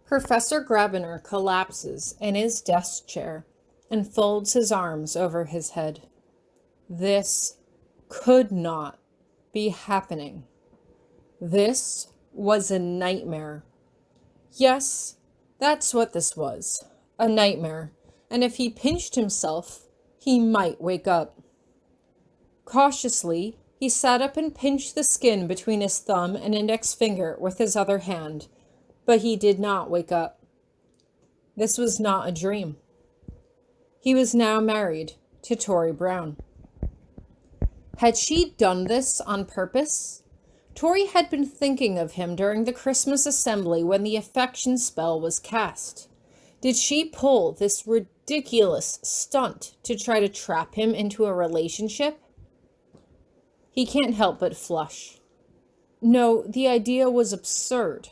Professor Grabiner collapses in his desk chair and folds his arms over his head. This could not be happening. This was a nightmare. Yes, that's what this was. A nightmare. And if he pinched himself, he might wake up. Cautiously, he sat up and pinched the skin between his thumb and index finger with his other hand, but he did not wake up. This was not a dream. He was now married to Tori Brown. Had she done this on purpose? Tori had been thinking of him during the Christmas assembly when the affection spell was cast. Did she pull this ridiculous stunt to try to trap him into a relationship? He can't help but flush. No, the idea was absurd.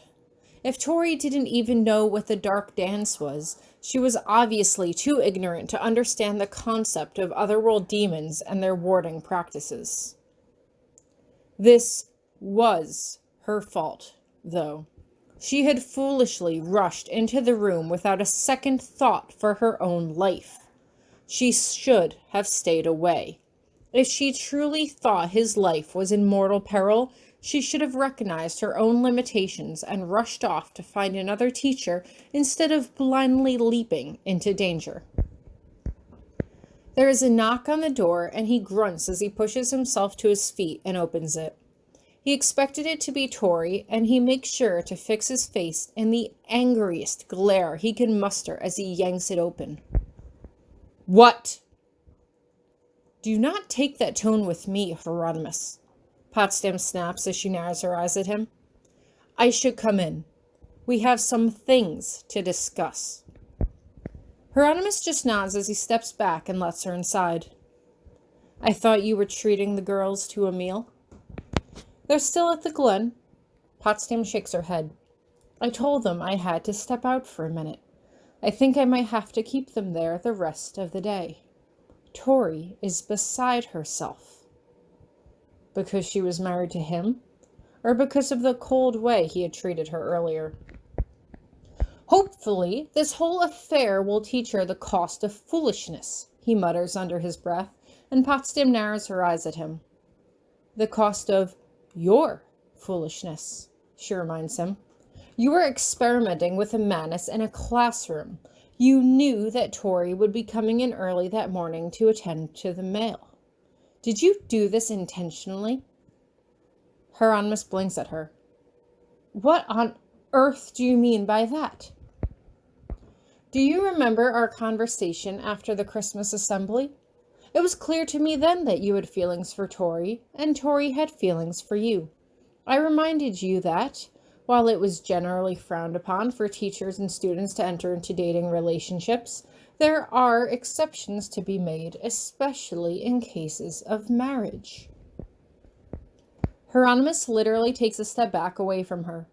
If Tori didn't even know what the dark dance was, she was obviously too ignorant to understand the concept of otherworld demons and their warding practices. This was her fault, though. She had foolishly rushed into the room without a second thought for her own life. She should have stayed away. If she truly thought his life was in mortal peril, she should have recognized her own limitations and rushed off to find another teacher instead of blindly leaping into danger. There is a knock on the door, and he grunts as he pushes himself to his feet and opens it. He expected it to be Tori, and he makes sure to fix his face in the angriest glare he can muster as he yanks it open. What? Do not take that tone with me, Hieronymous, Potsdam snaps as she narrows her eyes at him. I should come in. We have some things to discuss. Hieronymous just nods as he steps back and lets her inside. I thought you were treating the girls to a meal. They're still at the Glen. Potsdam shakes her head. I told them I had to step out for a minute. I think I might have to keep them there the rest of the day. Tori is beside herself. Because she was married to him? Or because of the cold way he had treated her earlier? Hopefully, this whole affair will teach her the cost of foolishness, he mutters under his breath, and Potsdam narrows her eyes at him. The cost of your foolishness, she reminds him. You were experimenting with a madness in a classroom. You knew that Tori would be coming in early that morning to attend to the mail. Did you do this intentionally? Hieronymous blinks at her. What on earth do you mean by that? Do you remember our conversation after the Christmas assembly? It was clear to me then that you had feelings for Tori, and Tori had feelings for you. I reminded you that, while it was generally frowned upon for teachers and students to enter into dating relationships, there are exceptions to be made, especially in cases of marriage. Hieronymous literally takes a step back away from her.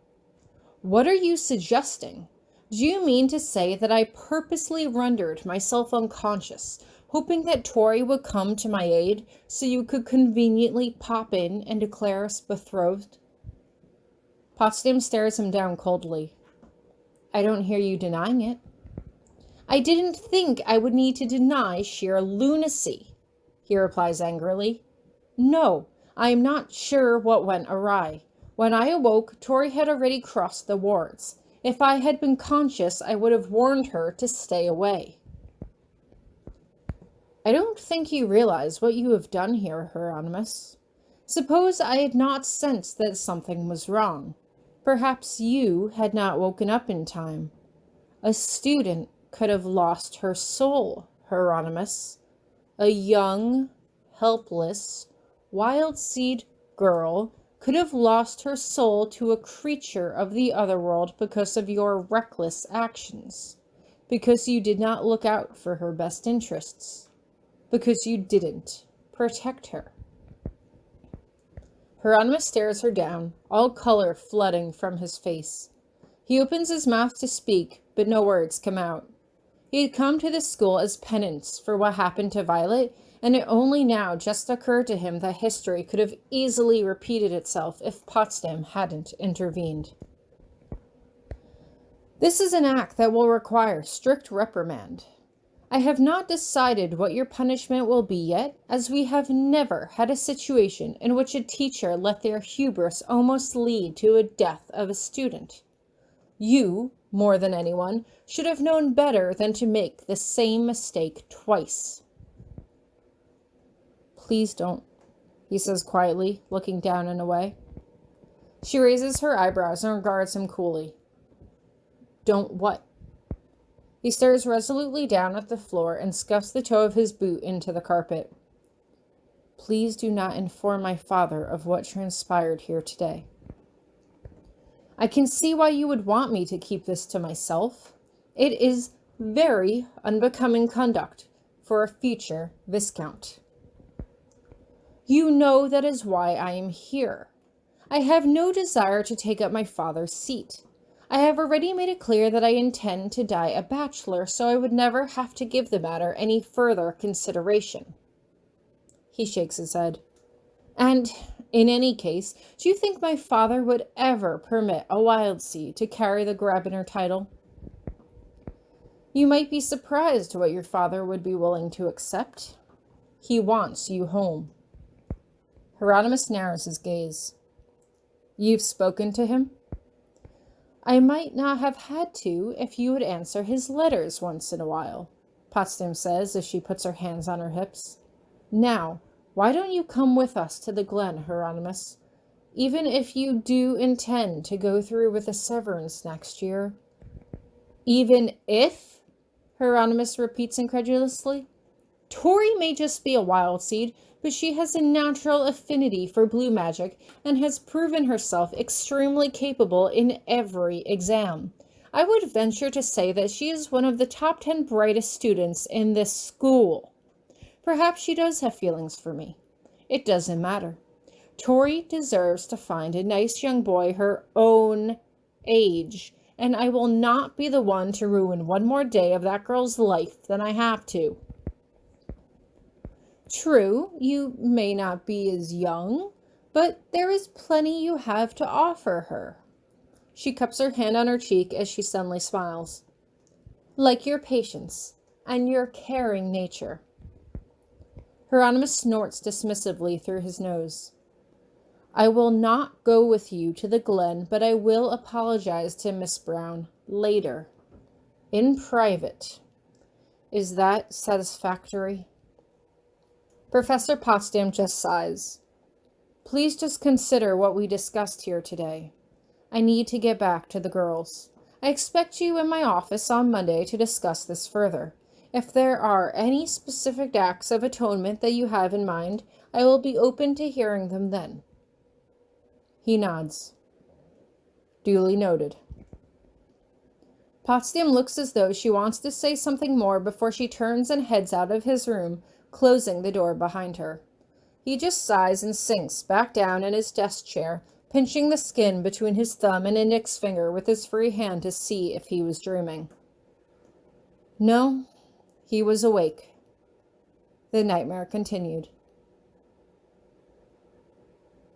What are you suggesting? Do you mean to say that I purposely rendered myself unconscious, hoping that Tori would come to my aid so you could conveniently pop in and declare us betrothed? Potsdam stares him down coldly. I don't hear you denying it. I didn't think I would need to deny sheer lunacy, he replies angrily. No, I am not sure what went awry. When I awoke, Tori had already crossed the wards. If I had been conscious, I would have warned her to stay away. I don't think you realize what you have done here, Hieronymous. Suppose I had not sensed that something was wrong. Perhaps you had not woken up in time. A student could have lost her soul, Hieronymous. A young, helpless, wild seed girl could have lost her soul to a creature of the otherworld because of your reckless actions, because you did not look out for her best interests, because you didn't protect her. Hieronymous stares her down, all color flooding from his face. He opens his mouth to speak, but no words come out. He had come to this school as penance for what happened to Violet, and it only now just occurred to him that history could have easily repeated itself if Potsdam hadn't intervened. This is an act that will require strict reprimand. I have not decided what your punishment will be yet, as we have never had a situation in which a teacher let their hubris almost lead to a death of a student. You, more than anyone, should have known better than to make the same mistake twice. Please don't, he says quietly, looking down and away. She raises her eyebrows and regards him coolly. Don't what? He stares resolutely down at the floor and scuffs the toe of his boot into the carpet. Please do not inform my father of what transpired here today. I can see why you would want me to keep this to myself. It is very unbecoming conduct for a future viscount. You know that is why I am here. I have no desire to take up my father's seat. I have already made it clear that I intend to die a bachelor, so I would never have to give the matter any further consideration. He shakes his head. And, in any case, do you think my father would ever permit a wild seed to carry the Grabiner title? You might be surprised what your father would be willing to accept. He wants you home. Hieronymous narrows his gaze. You've spoken to him? I might not have had to if you would answer his letters once in a while, Potsdam says as she puts her hands on her hips. Now, why don't you come with us to the Glen, Hieronymous? Even if you do intend to go through with a severance next year. Even if? Hieronymous repeats incredulously. Tori may just be a wild seed, but she has a natural affinity for blue magic and has proven herself extremely capable in every exam. I would venture to say that she is one of the top 10 brightest students in this school. Perhaps she does have feelings for me. It doesn't matter. Tori deserves to find a nice young boy her own age, and I will not be the one to ruin one more day of that girl's life than I have to. True, you may not be as young, but there is plenty you have to offer her. She cups her hand on her cheek as she suddenly smiles. Like your patience and your caring nature. Hieronymous snorts dismissively through his nose. I will not go with you to the Glen, but I will apologize to Miss Brown later, in private. Is that satisfactory? Professor Potsdam just sighs. Please just consider what we discussed here today. I need to get back to the girls. I expect you in my office on Monday to discuss this further. If there are any specific acts of atonement that you have in mind, I will be open to hearing them then. He nods. Duly noted. Potsdam looks as though she wants to say something more before she turns and heads out of his room, closing the door behind her. He just sighs and sinks back down in his desk chair, pinching the skin between his thumb and index finger with his free hand to see if he was dreaming. No, he was awake. The nightmare continued.